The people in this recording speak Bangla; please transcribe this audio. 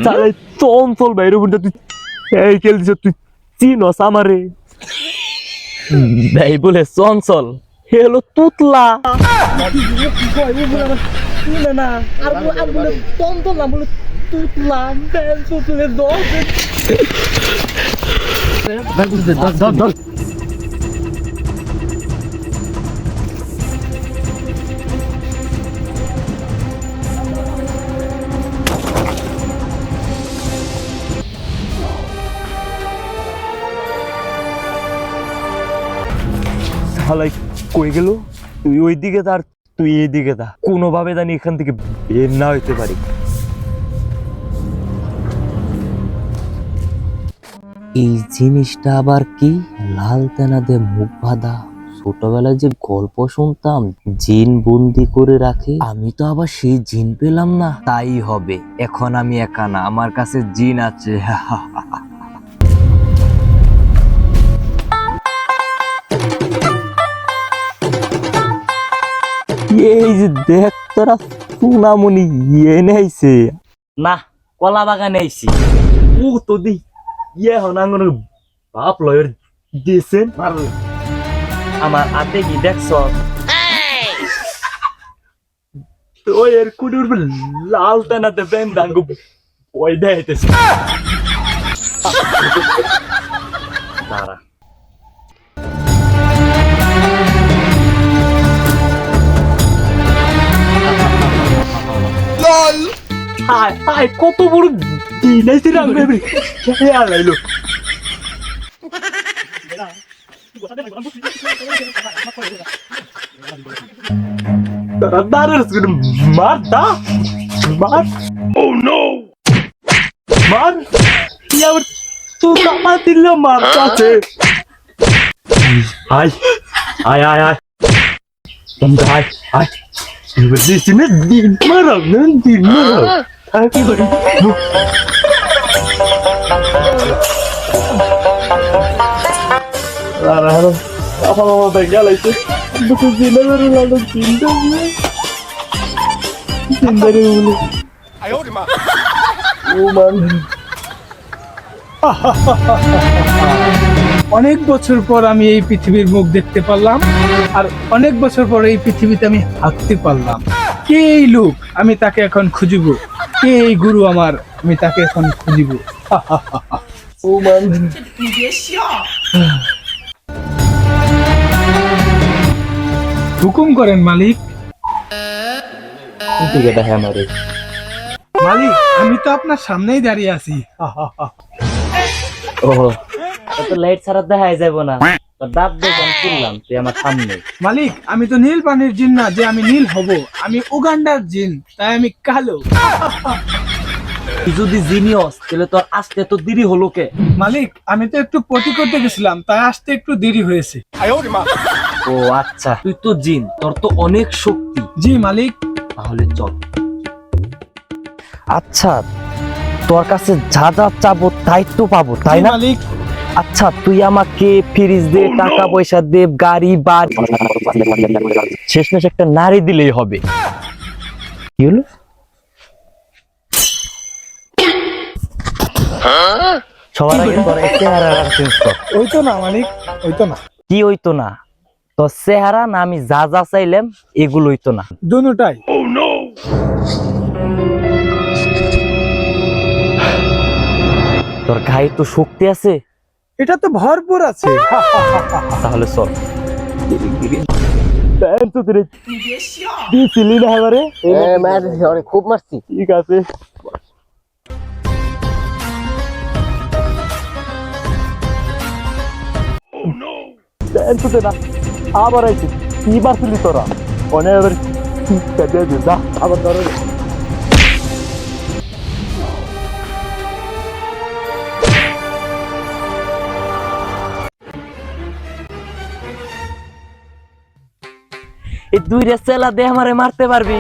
তাহলে চঞ্চল বাইরে বলতে তুই এই খেলছিস, তুই চিনস আমারে? ভাই বলে চঞ্চল হেলো তুতলা না, আর বলে চঞ্চল না, বলে তুতলা। শালাই কই গেল? তুই ওই দিকে দা, তুই এই দিকে দা, কোনোভাবে জানি এখান থেকে বের না হইতে পারি। এই জিনিসটা আবার কি? লাল তেনা দে মুখ বাঁধা। ছোটবেলায় যে গল্প শুনতাম জিন বন্দি করে রাখে, আমি তো আবার সেই জিন পেলাম না। তাই হবে, এখন আমি একা না, আমার কাছে জিন আছে। এই যে দেখ তোরা, সুনামনি ইয়ে নেইছে না, কলা বাগানে আইছি। ও তো দি ইয়ে হনাঙ্গন বাপ লয়ের দিয়েছেন আমার আতে কি দেখছ? ওই এর কুডুর লাল তেনাতে বেন্দাঙ্গ ওই দেখাইতেছে। দাঁড়া, হায় হায়, কত বড় দিন আইছে রে আমি আলাইলো। মার দা, মার। ও নো, মার। ইয়ার তুই কামা দিল, মার কাছে। হাই হাই হাই হাই, তুমি হাই হাই দিনে দিন মারা না, দিন মারা থাকি করি। apa mama bengkel itu buku zina baru lalu cinta cinta dulu. Ayo di mana? Uman. অনেক বছর পর আমি এই পৃথিবীর মুখ দেখতে পারলাম, আর অনেক বছর পর এই পৃথিবীতে আমি হাঁটতে পারলাম। কে এই লোক? আমি তাকে এখন খুঁজিব। কে এই গুরু আমার? আমি তাকে এখন খুঁজিব। Uman. হুকুম করেন মালিক। ঠিক আছে হ্যাঁ মারে। মালিক, আমি তো আপনার সামনেই দাঁড়িয়ে আছি। ওহো, তো লাইট ছাড়া দেখাই যাব না, তো দাঁত দেখলাম শুনলাম তুই আমার সামনে। মালিক, আমি তো নীল পানির জিন না যে আমি নীল হব। আমি উগান্ডার জিন, তাই আমি কালো। তুই যদি জিনিয়স তাহলে তোর আসতে তো দেরি হলো কে? মালিক, আমি তো একটু পটি করতে গেছিলাম, তাই আসতে একটু দেরি হয়েছে। ও আচ্ছা, তুই তো জিন, তোর তো অনেক শক্তি। জি মালিক। তাহলে চল। আচ্ছা, তোর কাছে যা যা চাবো তাই তো পাবো, তাই না মালিক? আচ্ছা, তুই আমাকে ফ্রিজ দে, টাকা পয়সা দে, গাড়ি বাড়ি, শেষমেশ একটা নারী দিলেই হবে। কি হলো? সবার আগে তোর চেহারা চেঞ্জ কর। ওই তো না মালিক, ওই তো না। কি হইতো না? তোর চেহারা না আমি যা যা চাইলাম এগুলো হইতো না? দুটোটাই। তোর গায়ে তো শক্তি আছে। এটা তো ভরপুর আছে। তাহলে চল। দিছিলি না এবারে? খুব মারছি। ঠিক আছে, আবার আইছি। কি বারছিলি তোরা? অনেক আবার ধরো। এই দুই রে চেলা দে আমারে মারতে পারবি?